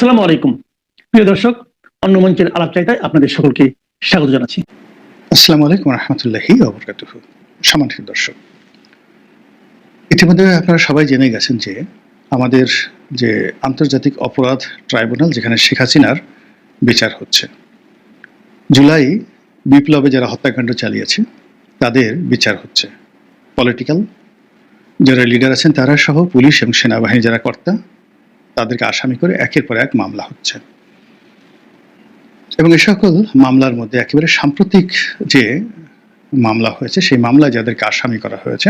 আসসালামু আলাইকুম প্রিয় দর্শক, অন্য মঞ্চের আলাপচারিতায় আপনাদের সকলকে স্বাগত জানাচ্ছি। আসসালামু আলাইকুম রহমতুল্লাহি ওয়া বারাকাতুহু। সম্মানিত দর্শক, ইতিমধ্যে আপনারা সবাই জেনে গেছেন যে আমাদের যে আন্তর্জাতিক অপরাধ ট্রাইব্যুনাল, যেখানে শেখ হাসিনার বিচার হচ্ছে, জুলাই বিপ্লবে যারা হত্যাকাণ্ড চালিয়েছে তাদের বিচার হচ্ছে। পলিটিক্যাল যারা লিডার আছেন তারা সহ পুলিশ এবং সেনাবাহিনী যারা কর্তা, তাদেরকে আসামি করে একের পর এক মামলা হচ্ছে। এবং এ সকল মামলার মধ্যে একেবারে সাম্প্রতিক যে মামলা হয়েছে, সেই মামলায় যাদেরকে আসামি করা হয়েছে,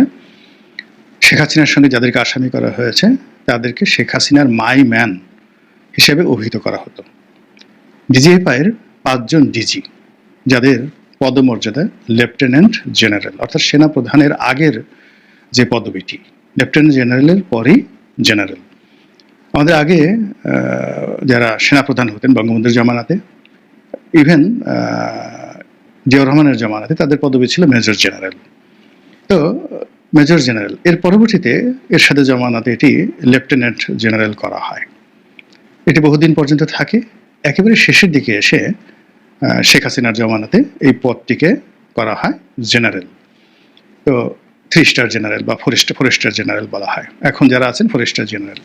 শেখ হাসিনার সঙ্গে যাদেরকে আসামি করা হয়েছে, তাদেরকে শেখ হাসিনার মাই ম্যান হিসেবে অভিহিত করা হতো। ডিজিএফআইয়ের 5 জন ডিজি, যাদের পদমর্যাদা লেফটেন্যান্ট জেনারেল, অর্থাৎ সেনা প্রধানের আগের যে পদবিটি, লেফটেন্যান্ট জেনারেলের পরই জেনারেল। আমাদের আগে যারা সেনাপ্রধান হতেন বঙ্গবন্ধুর জামানাতে, ইভেন জিয়াউর রহমানের জামানাতে, তাদের পদবি ছিল মেজর জেনারেল। তো মেজর জেনারেল এর পরবর্তীতে এরশাদের জামানাতে এটি লেফটেন্যান্ট জেনারেল করা হয়। এটি বহুদিন পর্যন্ত থাকে। একেবারে শেষের দিকে এসে শেখ হাসিনার জামানাতে এই পদটিকে করা হয় জেনারেল। তো 3 স্টার জেনারেল বা 4 স্টার জেনারেল বলা হয়। এখন যারা আছেন 4 স্টার জেনারেল।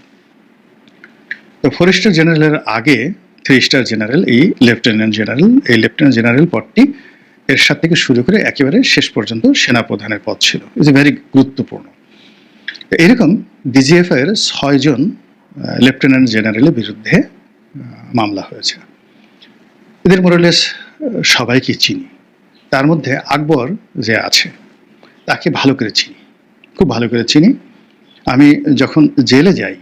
তো 4 স্টার জেনারেলের আগে 3 স্টার জেনারেল, এই লেফটেন্যান্ট জেনারেল। এই লেফটেন্যান্ট জেনারেল পদটি এরশাদ থেকে শুরু করে একেবারে শেষ পর্যন্ত সেনাপ্রধানের পদ ছিল। ইজ ভেরি গুরুত্বপূর্ণ। এরকম ডিজিএফআইয়ের 6 জন লেফটেন্যান্ট জেনারেলের বিরুদ্ধে মামলা হয়েছে। এদের মোরালেস সবাইকে চিনি। তার মধ্যে আকবর যে আছে, তাকে ভালো করে চিনি, খুব ভালো করে চিনি। আমি যখন জেলে যাই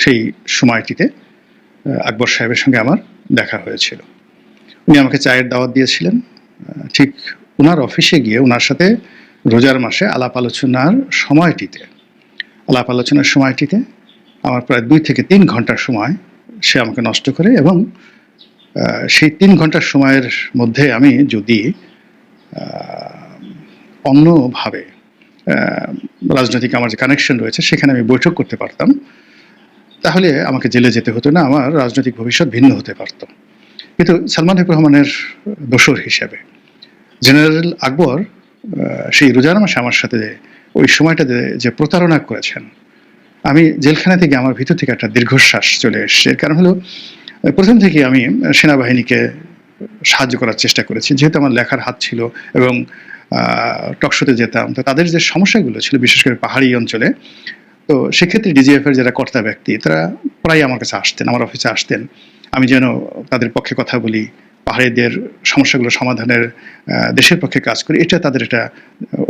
সেই সময়টিতে আকবর সাহেবের সঙ্গে আমার দেখা হয়েছিল। উনি আমাকে চায়ের দাওয়াত দিয়েছিলেন। ঠিক ওনার অফিসে গিয়ে ওনার সাথে রোজার মাসে আলাপ আলোচনার সময়টিতে আমার প্রায় 2 থেকে 3 ঘন্টার সময় সে আমাকে নষ্ট করে। এবং সেই 3 ঘন্টার সময়ের মধ্যে আমি যদি অন্যভাবে রাজনৈতিক আমার যে কানেকশন রয়েছে সেখানে আমি বৈঠক করতে পারতাম, তাহলে আমাকে জেলে যেতে হতো না, আমার রাজনৈতিক ভবিষ্যৎ ভিন্ন হতে পারত। কিন্তু সালমান এফ রহমানের দোসর হিসেবে জেনারেল আকবর সেই রোজার মাসে আমার সাথে ওই সময়টাতে যে প্রতারণা করেছেন, আমি জেলখানা থেকে আমার ভিতর থেকে একটা দীর্ঘশ্বাস চলে এসছে। এর কারণ হলো, প্রথম থেকে আমি সেনাবাহিনীকে সাহায্য করার চেষ্টা করেছি, যেহেতু আমার লেখার হাত ছিল এবং টকশোতে যেতাম। তো তাদের যে সমস্যাগুলো ছিল, বিশেষ করে পাহাড়ি অঞ্চলে, তো সেক্ষেত্রে ডিজিএফের যারা কর্তা ব্যক্তি, তারা প্রায় আমার কাছে আসতেন, আমার অফিসে আসতেন, আমি যেন তাদের পক্ষে কথা বলি, পাহাড়িদের সমস্যাগুলো সমাধানের দেশের পক্ষে কাজ করি, এটা তাদের একটা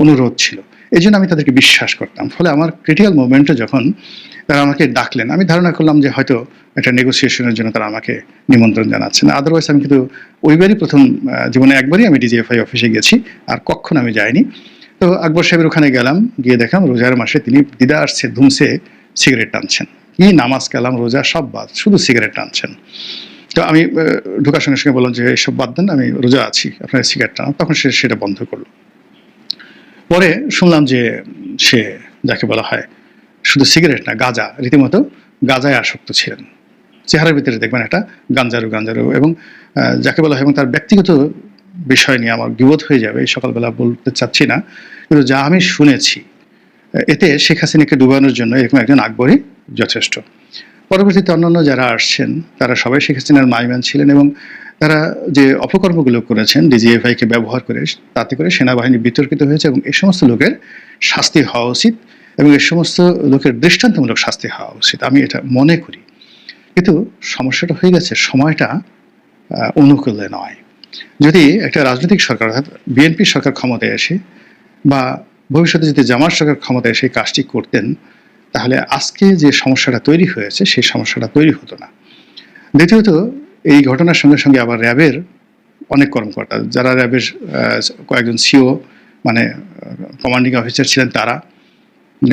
অনুরোধ ছিল। এই জন্য আমি তাদেরকে বিশ্বাস করতাম। ফলে আমার ক্রিটিক্যাল মোমেন্টে যখন তারা আমাকে ডাকলেন, আমি ধারণা করলাম যে হয়তো একটা নেগোসিয়েশনের জন্য তারা আমাকে নিমন্ত্রণ জানাচ্ছেন। আদারওয়াইজ আমি কিন্তু ওইবারই প্রথম জীবনে একবারই আমি ডিজিএফআই অফিসে গেছি, আর কখনো আমি যাইনি। তো আকবর সাহেবের ওখানে গেলাম, গিয়ে দেখলাম রোজার মাসে তিনি দিদার সে ধুমসে সিগারেট টানছেন। কি নামাজ কালাম রোজা সব বাদ, শুধু সিগারেট টানছেন। তো আমি ঢোকার সঙ্গে সঙ্গে বললাম যে এসব বাদ দেন, আমি রোজা আছি, আপনার সিগারেট টানান। তখন সে সেটা বন্ধ করলো। পরে শুনলাম যে সে, যাকে বলা হয় শুধু সিগারেট না, গাঁজা, রীতিমতো গাঁজায় আসক্ত ছিলেন। চেহারার ভিতরে দেখবেন একটা গাঞ্জারু, এবং যাকে বলা হয়, এবং তার ব্যক্তিগত বিষয় নিয়ে আমার বিবোধ হয়ে যাবে, এই সকালবেলা বলতে চাচ্ছি না, কিন্তু যা আমি শুনেছি, এতে শেখ হাসিনাকে ডুবানোর জন্য এরকম একজন আকবরই যথেষ্ট। পরবর্তীতে অন্যান্য যারা আসছেন তারা সবাই শেখ হাসিনার মাইম্যান ছিলেন, এবং তারা যে অপকর্মগুলো করেছেন ডিজিএফআইকে ব্যবহার করে, তাতে করে সেনাবাহিনী বিতর্কিত হয়েছে। এবং এই সমস্ত লোকের শাস্তি হওয়া উচিত, এবং এই সমস্ত লোকের দৃষ্টান্তমূলক শাস্তি হওয়া উচিত, আমি এটা মনে করি। কিন্তু সমস্যাটা হয়ে গেছে, সময়টা অনুকূলে নয়। যদি একটা রাজনৈতিক সরকার, অর্থাৎ বিএনপি সরকার ক্ষমতায় এসে, বা ভবিষ্যতে যদি জামাত সরকার ক্ষমতায় এসে কাজটি করতেন, তাহলে আজকে যে সমস্যাটা তৈরি হয়েছে সেই সমস্যাটা তৈরি হতো না। দ্বিতীয়ত, এই ঘটনার সঙ্গে সঙ্গে আবার র্যাবের অনেক কর্মকর্তা, যারা র্যাবের কয়েকজন সিও মানে কমান্ডিং অফিসার ছিলেন, তারা,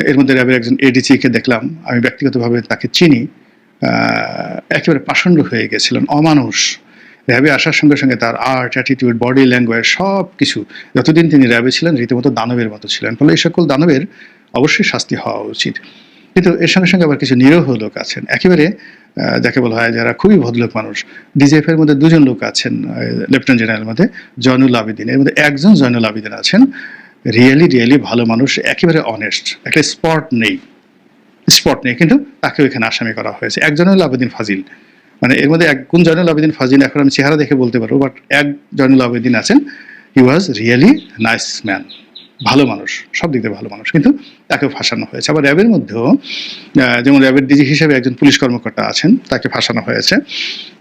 এর মধ্যে র্যাবের একজন এডিসিকে দেখলাম, আমি ব্যক্তিগতভাবে তাকে চিনি, একেবারে পাষণ্ড হয়ে গেছিলেন, অমানুষ। র্যাবে আসার সঙ্গে সঙ্গে তার আর্ট, অ্যাটিটিউড, বডি ল্যাঙ্গুয়েজ সব কিছু, যতদিন তিনি র্যাবে ছিলেন রীতিমতো দানবের মতো ছিলেন। ফলে এই সকল দানবের অবশ্যই শাস্তি হওয়া উচিত। কিন্তু এর সঙ্গে সঙ্গে আবার কিছু নিরীহ লোক আছেন, একেবারে যাকে বলা হয় যারা খুবই ভদ্রলোক মানুষ। ডিজিএফ এর মধ্যে দুজন লোক আছেন, লেফটেন্যান্ট জেনারেলের মধ্যে জয়নুল আবেদিন, এর মধ্যে একজন জয়নুল আবেদিন আছেন রিয়েলি ভালো মানুষ, একেবারে অনেস্ট, একটা স্পট নেই, কিন্তু তাকেও এখানে আসামি করা হয়েছে। এক জয়নুল আবেদিন ফাজিল, মানে এর মধ্যে এক কোন জয়নুল আবেদিন ফাজিল এখন আমি চেহারা দেখে বলতে পারবো, বাট এক জয়নুল আবেদিন আছেন, হি ওয়াজ রিয়েলি নাইস ম্যান, ভালো মানুষ, সব দিক দিয়ে ভালো মানুষ, কিন্তু তাকেও ফাঁসানো হয়েছে। আবার র্যাবের মধ্যেও যেমন র্যাবের ডিজি হিসেবে একজন পুলিশ কর্মকর্তা আছেন, তাকে ফাঁসানো হয়েছে।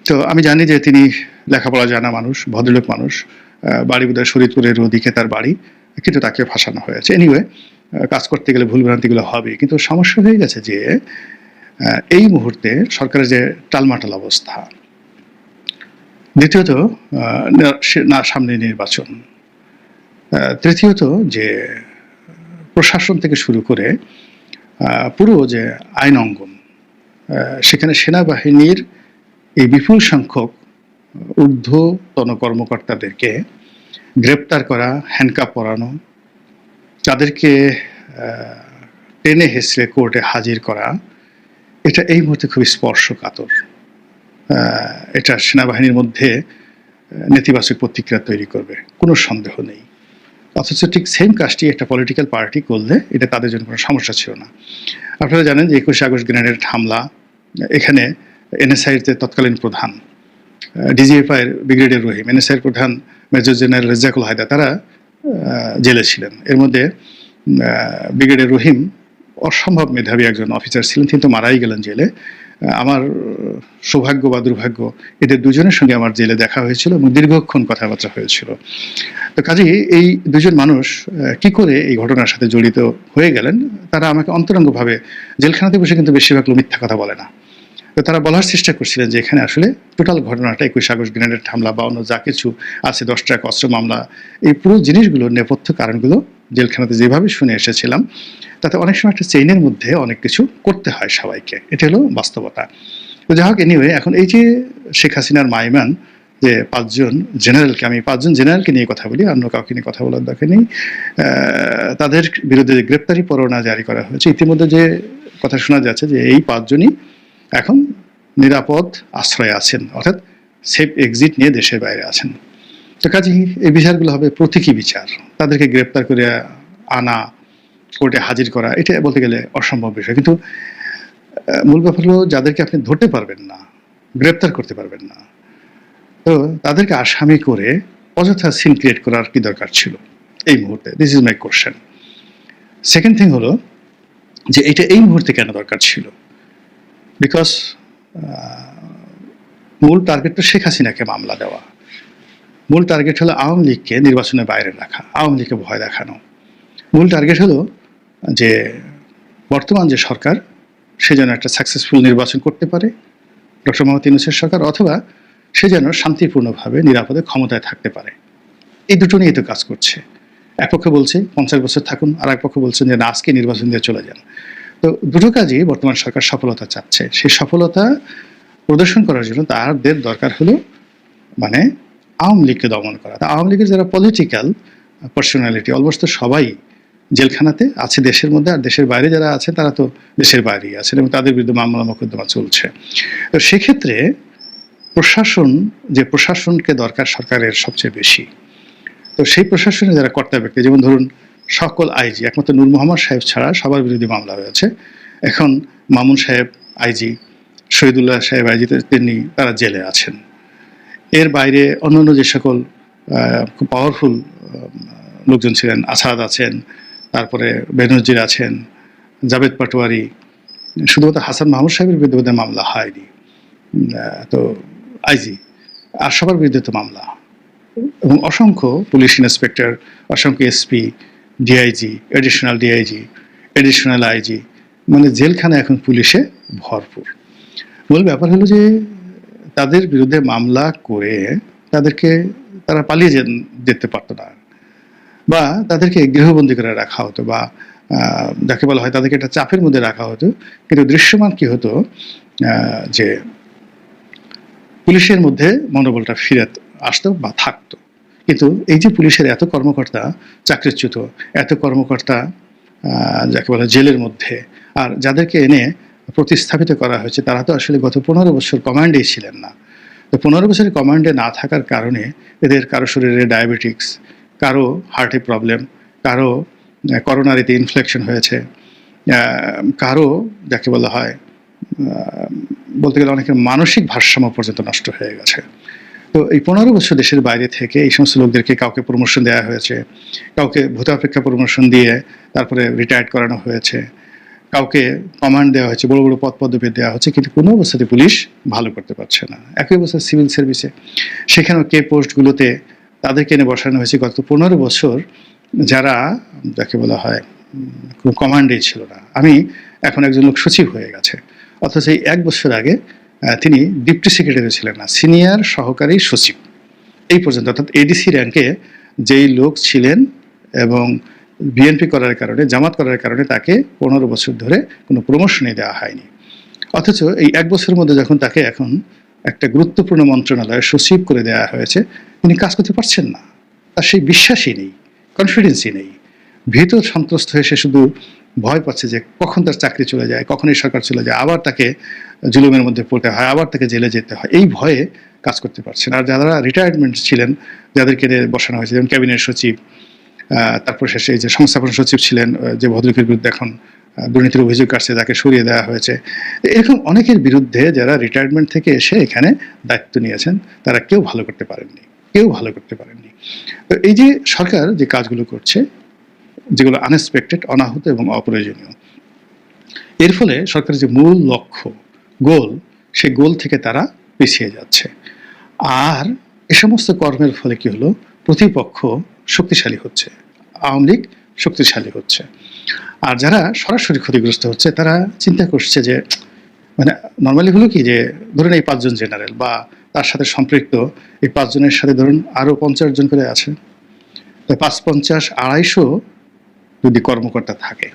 তো আমি জানি যে তিনি লেখাপড়া জানা মানুষ, ভদ্রলোক মানুষ, বাড়ি বোধহয় শরীরপুরের ওদিকে তার বাড়ি, কিন্তু তাকে ফাঁসানো হয়েছে। এনিওয়ে, কাজ করতে গেলে ভুলভ্রান্তিগুলো হবে, কিন্তু সমস্যা হয়ে গেছে যে এই মুহূর্তে সরকারের যে টালমাটাল অবস্থা, দ্বিতীয়ত সামনে নির্বাচন, তৃতীয়ত যে প্রশাসন থেকে শুরু করে পুরো যে আইন অঙ্গন, সেখানে সেনাবাহিনীর এই বিপুল সংখ্যক ঊর্ধ্বতন কর্মকর্তাদেরকে গ্রেপ্তার করা, হ্যান্ডকাপ পরানো, তাদেরকে টেনে হেসড়ে কোর্টে হাজির করা, এটা এই মুহূর্তে খুবই স্পর্শকাতর। এটা সেনাবাহিনীর মধ্যে নেতিবাচক প্রতিক্রিয়া তৈরি করবে, কোনো সন্দেহ নেই। অথচ ঠিক সেম কাজটি একটা পলিটিক্যাল পার্টি করলে এটা তাদের জন্য কোনো সমস্যা ছিল না। আপনারা জানেন যে 21 আগস্ট গ্রেনেড হামলা, এখানে এনএসআইয়ের যে তৎকালীন প্রধান ডিজিএফআইয়ের ব্রিগেডিয়ার রহিম, এনএসআইয়ের প্রধান মেজর জেনারেল রেজ্জাকুল হায়দার, তারা জেলে ছিলেন। এর মধ্যে ব্রিগেডিয়ার রহিম অসম্ভব মেধাবী একজন অফিসার ছিলেন, কিন্তু মারাই গেলেন জেলে। আমার সৌভাগ্য বা দুর্ভাগ্য, এদের দুজনের সঙ্গে আমার জেলে দেখা হয়েছিল এবং দীর্ঘক্ষণ কথাবার্তা হয়েছিল। তো কাজেই এই দুজন মানুষ কি করে এই ঘটনার সাথে জড়িত হয়ে গেলেন, তারা আমাকে অন্তরঙ্গভাবে, জেলখানাতে বসে কিন্তু বেশিরভাগ লোক মিথ্যা কথা বলে না, তো তারা বলার চেষ্টা করছিলেন যে এখানে আসলে টোটাল ঘটনাটা 21 আগস্ট গ্রেনেড হামলা বা অন্য যা কিছু আছে, 10 ট্রাক অস্ত্র মামলা, এই পুরো জিনিসগুলো, নেপথ্য কারণগুলো জেলখানাতে যেভাবে শুনে এসেছিলাম, তাতে অনেক সময় একটা চেইনের মধ্যে অনেক কিছু করতে হয় সবাইকে, এটা হলো বাস্তবতা। তো যাই হোক, এনিওয়ে, এখন এই যে শেখ হাসিনার মাইমান যে 5 জন জেনারেলকে, আমি 5 জন জেনারেলকে নিয়ে কথা বলি, অন্য কাউকে নিয়ে কথা বলার দরকার নেই, তাদের বিরুদ্ধে যে গ্রেপ্তারি পরোয়ানা জারি করা হয়েছে, ইতিমধ্যে যে কথা শোনা যাচ্ছে যে এই 5 জনই এখন নিরাপদ আশ্রয়ে আছেন, অর্থাৎ সেফ এক্সিট নিয়ে দেশের বাইরে আছেন। তো কাজেই এই বিচারগুলো হবে প্রতীকী বিচার, তাদেরকে গ্রেপ্তার করে আনা, কোর্টে হাজির করা, এটা বলতে গেলে অসম্ভব বিষয়। কিন্তু মূল ব্যাপার হলো যাদেরকে আপনি ধরতে পারবেন না, গ্রেপ্তার করতে পারবেন না, তো তাদেরকে আসামি করে অযথা সিন ক্রিয়েট করার কি দরকার ছিল এই মুহূর্তে? This is my question. Second thing হলো যে এটা এই মুহূর্তে কেন দরকার ছিল? বিকজ মূল টার্গেট তো শেখ হাসিনাকে মামলা দেওয়া, মূল টার্গেট হলো আওয়ামী লীগকে নির্বাচনের বাইরে রাখা, আওয়ামী লীগকে ভয় দেখানো। মূল টার্গেট হলো যে বর্তমান যে সরকার, সে যেন একটা সাকসেসফুল নির্বাচন করতে পারে, ডক্টর মোহাম্মদ ইউনূসের সরকার, অথবা সে যেন শান্তিপূর্ণভাবে নিরাপদে ক্ষমতায় থাকতে পারে। এই দুটো নিয়ে তো কাজ করছে। এক পক্ষ বলছে 50 বছর থাকুন, আর এক পক্ষ বলছেন যে না, আজকে নির্বাচন দিয়ে চলে যান। তো দুটো কাজেই বর্তমান সরকার সফলতা চাচ্ছে। সেই সফলতা প্রদর্শন করার জন্য তাদের দরকার হলো মানে আওয়ামী লীগকে দমন করা। আওয়ামী লীগের যারা পলিটিক্যাল পার্সোনালিটি, অলমোস্ট সবাই জেলখানাতে আছে দেশের মধ্যে, আর দেশের বাইরে যারা আছে তারা তো দেশের বাইরেই আছেন এবং তাদের বিরুদ্ধে মামলা মোকদ্দমা চলছে। তো সেক্ষেত্রে প্রশাসনকে দরকার সরকারের সবচেয়ে বেশি। তো সেই প্রশাসনে যারা কর্তা ব্যক্তি, যেমন ধরুন সকল আইজি, একমাত্র নূর মোহাম্মদ সাহেব ছাড়া সবার বিরুদ্ধে মামলা হয়েছে। এখন মামুন সাহেব আইজি, শহীদুল্লাহ সাহেব আইজি, তারা জেলে আছেন। এর বাইরে অন্যান্য যে সকল খুব পাওয়ারফুল লোকজন ছিলেন, আসাদ আছেন, তারপরে বেনজির আছেন, জাভেদ পাটোয়ারি, শুধুমাত্র হাসান মাহমুদ সাহেবের বিরুদ্ধে মামলা হয়নি, তো আইজি, আর সবার বিরুদ্ধে তো মামলা, এবং অসংখ্য পুলিশ ইন্সপেক্টর, অসংখ্য SP, DIG, additional DIG, additional IG, মানে জেলখানা এখন পুলিশে ভরপুর। মূল ব্যাপার হলো যে তাদের বিরুদ্ধে মামলা করে তারা পালিয়ে যেতে পারতো না, বা তাদেরকে গৃহবন্দী করে রাখা হতো, বা যাকে বলা হয় তাদেরকে একটা চাপের মধ্যে রাখা হতো। কিন্তু দৃশ্যমান কি হতো যে পুলিশের মধ্যে মনোবলটা ফিরে আসতো বা থাকতো। কিন্তু এই যে পুলিশের এত কর্মকর্তা চাকরিচ্যুত, এত কর্মকর্তা যাকে বলা জেলের মধ্যে, আর যাদেরকে এনে প্রতিস্থাপিত করা হয়েছে তারা তো আসলে গত 15 বছর কমান্ডেই ছিলেন না। তো 15 বছরের কমান্ডে না থাকার কারণে এদের কারো শরীরে ডায়াবেটিক্স, কারো হার্টে প্রবলেম, কারো করোনারিতে ইনফ্লেকশন হয়েছে, কারো যাকে বলা হয় বলতে গেলে অনেকের মানসিক ভারসাম্য পর্যন্ত নষ্ট হয়ে গেছে। তো এই 15 বছর দেশের বাইরে থেকে এই সমস্ত লোকদেরকে কাউকে প্রমোশন দেওয়া হয়েছে, কাউকে ভূতাপেক্ষা প্রমোশন দিয়ে তারপরে রিটায়ার্ড করানো হয়েছে, কাউকে কমান্ড দেওয়া হয়েছে, বড় বড় পদ পদবি দেওয়া হচ্ছে, কিন্তু কোনো অবস্থাতে পুলিশ ভালো করতে পারছে না। একই অবস্থা সিভিল সার্ভিসে, সেখানেও কে পোস্টগুলোতে তাদেরকে এনে বসানো হয়েছে গত 15 বছর যারা যাকে বলা হয় কোনো কমান্ডেই ছিল না। আমি এখন একজন লোক সচিব হয়ে গেছে, অথচ এই 1 বছর আগে তিনি ডিপটি সেক্রেটারি ছিলেন না, সিনিয়র সহকারী সচিব এই পর্যন্ত, অর্থাৎ এডিসি র্যাঙ্কে যেই লোক ছিলেন এবং বিএনপি করার কারণে, জামাত করার কারণে তাকে 15 বছর ধরে কোনো প্রমোশনই দেওয়া হয়নি। অথচ এই 1 বছরের মধ্যে যখন তাকে এখন একটা গুরুত্বপূর্ণ মন্ত্রণালয়ে সচিব করে দেওয়া হয়েছে, তিনি কাজ করতে পারছেন না। তার সেই বিশ্বাসই নেই, কনফিডেন্সই নেই, ভীত সন্ত্রস্ত হয়ে সে শুধু ভয় পাচ্ছে যে কখন তার চাকরি চলে যায়, কখন এই সরকার চলে যায়, আবার তাকে জুলুমের মধ্যে পড়তে হয়, আবার তাকে জেলে যেতে হয়, এই ভয়ে কাজ করতে পারছে না। আর যারা রিটায়ারমেন্ট ছিলেন, যাদেরকে বসানো হয়েছে, যেমন ক্যাবিনেট সচিব, তারপর শেষে এই যে সংস্থাপন সচিব ছিলেন যে ভদ্রলোকের বিরুদ্ধে এখন দুর্নীতির অভিযোগ আসছে, তাকে সরিয়ে দেওয়া হয়েছে, এরকম অনেকের বিরুদ্ধে যারা রিটায়ারমেন্ট থেকে এসে এখানে দায়িত্ব নিয়েছেন তারা কেউ ভালো করতে পারেননি, কেউ ভালো করতে পারেননি। তো এই যে সরকার যে কাজগুলো করছে, যেগুলো আনএক্সপেক্টেড, অনাহূত এবং অপ্রয়োজনীয়, এর ফলে সরকারের যে মূল লক্ষ্য, গোল, সেই গোল থেকে তারা পিছিয়ে যাচ্ছে। আর এ সমস্ত কর্মের ফলে কি হলো, প্রতিপক্ষ শক্তিশালী হচ্ছে, আওয়ামী লীগ শক্তিশালী হচ্ছে। আর যারা সরাসরি ক্ষতিগ্রস্ত হচ্ছে তারা চিন্তা করছে যে মানে নর্মালি হলো কি, যে ধরুন এই 5 জন জেনারেল বা তার সাথে সম্পৃক্ত এই 5 জনের সাথে ধরুন আরো 50 জন করে আছে, 5-50, 250 যদি কর্মকর্তা থাকে,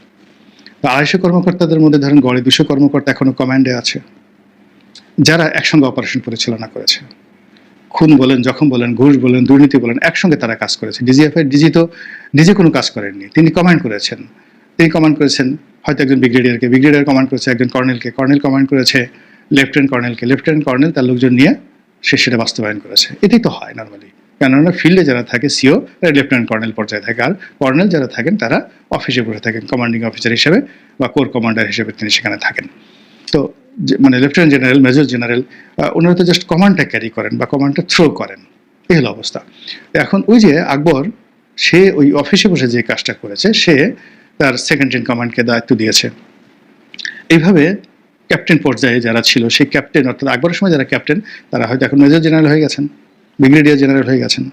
তো 250 কর্মকর্তাদের মধ্যে ধরেন গড়ে 200 কর্মকর্তা এখনো কমান্ডে আছে, যারা একসঙ্গে অপারেশন পরিচালনা করেছে। খুন বলেন, জখম বলেন, ঘুষ বলেন, দুর্নীতি বলেন, একসঙ্গে তারা কাজ করেছে। ডিজিএফআই ডিজি তো নিজে কোনো কাজ করেননি, তিনি কমান্ড করেছেন। তিনি কমান্ড করেছেন হয়তো একজন ব্রিগেডিয়ারকে, ব্রিগেডিয়ার কমান্ড করেছে একজন কর্নেলকে, কর্নেল কমান্ড করেছে লেফটেন্যান্ট কর্নেলকে, লেফটেন্যান্ট কর্নেল তার লোকজন নিয়ে সে সেটা বাস্তবায়ন করেছে। এটাই তো হয় নর্মালি, কেননা ফিল্ডে যারা থাকে সিও লেফটেন্যান্ট কর্নেল পর্যায়ে থাকে, আর কর্নেল যারা থাকেন তারা অফিসে বসে থাকেন, কমান্ডিং অফিসার হিসেবে বা কোর কমান্ডার হিসেবে তিনি সেখানে থাকেন। তো মানে লেফটেন্যান্ট জেনারেল, মেজর জেনারেল, ওনারা তো জাস্ট কমান্ডটা ক্যারি করেন বা কমান্ডটা থ্রো করেন, এই হলো অবস্থা। এখন ওই যে আকবর, সে ওই অফিসে বসে যে কাজটা করেছে, সে তার সেকেন্ড ইন কমান্ডকে দায়িত্ব দিয়েছে। এইভাবে ক্যাপ্টেন পর্যায়ে যারা ছিল, সেই ক্যাপ্টেন, অর্থাৎ আকবরের সময় যারা ক্যাপ্টেন, তারা হয়তো এখন মেজর জেনারেল হয়ে গেছেন, ব্রিগেডিয়ার জেনারেল হয়ে গেছেন।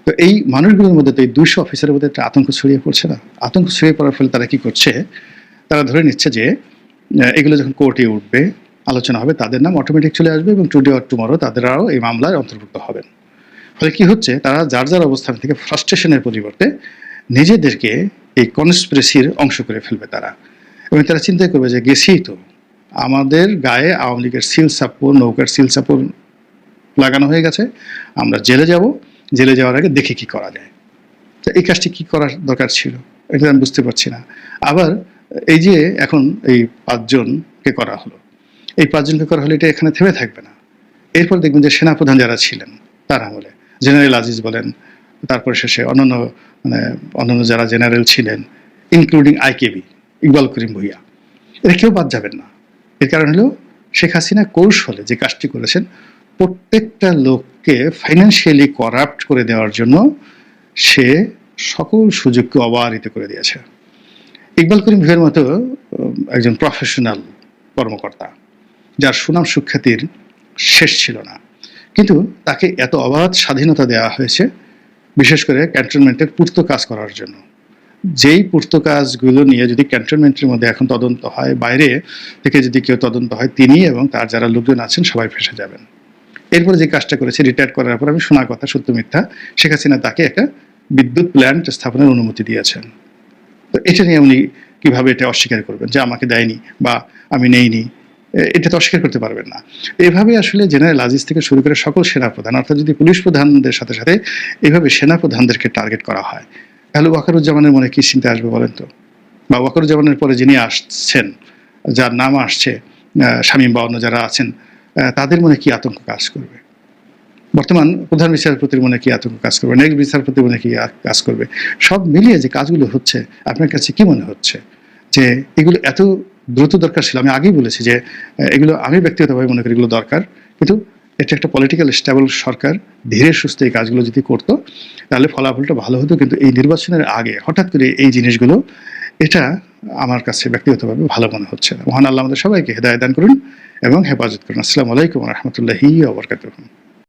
তো এই মানুষগুলোর মধ্যে তো এই 200 অফিসারের মধ্যে একটা আতঙ্ক ছড়িয়ে পড়ছে না? আতঙ্ক ছড়িয়ে পড়ার ফলে তারা কি করছে, তারা ধরে নিচ্ছে যে এগুলো যখন কোর্টে উঠবে, আলোচনা হবে, তাদের নাম অটোমেটিক চলে আসবে এবং টুডে অর টুমরো তাদেরও এই মামলায় অন্তর্ভুক্ত হবেন। ফলে কি হচ্ছে, তারা যার যার অবস্থান থেকে ফ্রাস্ট্রেশনের পরিবর্তে নিজেদেরকে এই কনস্পিরেসির অংশ করে ফেলবে তারা, এবং তারা চিন্তা করবে যে গেছি তো, আমাদের গায়ে আওয়ামী লীগের সিল সাপোর, নৌকার সিল সাপোর লাগানো হয়ে গেছে, আমরা জেলে যাব, জেলে যাওয়ার আগে দেখি কি করা যায়। তো এই কাজটি কি করার দরকার ছিল, এটা আমি বুঝতে পারছি না। আবার এই যে এখন এই 5 জনকে করা হলো, এই 5 জনকে করা হলে এটা এখানে থেমে থাকবে না। এরপর দেখবেন যে সেনাপ্রধান যারা ছিলেন তারা বলে, জেনারেল আজিজ বলেন, তারপর শেষে অন্যান্য যারা জেনারেল ছিলেন, ইনক্লুডিং আইকেবি, ইকবাল করিম ভুইয়া, এরা কেউ বাদ যাবেন না। এর কারণ হলো শেখ হাসিনা কৌশলে যে কাজটি করেছেন, প্রত্যেকটা লোককে ফাইন্যান্সিয়ালি করাপ্ট করে দেওয়ার জন্য সে সকল সুযোগকে অবারিত করে দিয়েছে। ইকবাল করিম ভুইয়ার মতো একজন প্রফেশনাল কর্মকর্তা, যার সুনাম সুখ্যাতির শেষ ছিল না, কিন্তু তাকে এত অবাধ স্বাধীনতা দেওয়া হয়েছে, বিশেষ করে ক্যান্টনমেন্টের পূর্ত কাজ করার জন্য। যেই পূর্ত কাজগুলো নিয়ে যদি ক্যান্টনমেন্টের মধ্যে এখন তদন্ত হয়, বাইরে থেকে যদি কেউ তদন্ত হয়, তিনি এবং তার যারা লোকজন আছেন সবাই ফেঁসে যাবেন। এরপরে যে কাজটা করেছে, রিটায়ার করার পর, আমি শোনা কথা সত্য মিথ্যা, শেখ হাসিনা তাকে একটা বিদ্যুৎ প্ল্যান্ট স্থাপনের অনুমতি দিয়েছেন। তো এটা নিয়ে উনি কিভাবে এটা অস্বীকার করবেন যে আমাকে দেয়নি বা আমি নেইনি, এটা তো অস্বীকার করতে পারবেন না। এভাবে আসলে জেনারেল আজিজ থেকে শুরু করে সকল সেনাপ্রধান, অর্থাৎ যদি পুলিশ প্রধানদের সাথে সাথে এইভাবে সেনাপ্রধানদেরকে টার্গেট করা হয়, তাহলে ওয়াকারুজ্জামানের মনে কি চিন্তা আসবে বলেন তো? বা ওয়াকারুজ্জামানের পরে যিনি আসছেন, যার নাম আসছে, শামীম বা অন্য যারা আছেন, তাদের মনে কি আতঙ্ক কাজ করবে? বর্তমান প্রধান বিচারপতির মনে কি আতঙ্ক কাজ করবে? নেক্সট বিচারপতির মনে কি কাজ করবে? সব মিলিয়ে যে কাজগুলো হচ্ছে, আপনার কাছে কি মনে হচ্ছে যে এগুলো এত দ্রুত দরকার ছিল? আমি আগেই বলেছি যে এগুলো আমি ব্যক্তিগতভাবে মনে করি এগুলো দরকার, কিন্তু এটা একটা পলিটিক্যাল স্টেবল সরকার ধীরে সুস্থে এই কাজগুলো যদি করতো তাহলে ফলাফলটা ভালো হতো। কিন্তু এই নির্বাচনের আগে হঠাৎ করে এই জিনিসগুলো, এটা আমার কাছে ব্যক্তিগতভাবে ভালো মনে হচ্ছে না। মহান আল্লাহ আমাদের সবাইকে হেদায়েত দান করুন এবং হেফাজত করুন। আসসালামু আলাইকুম ওয়া রাহমাতুল্লাহি ওয়া বারাকাতুহু।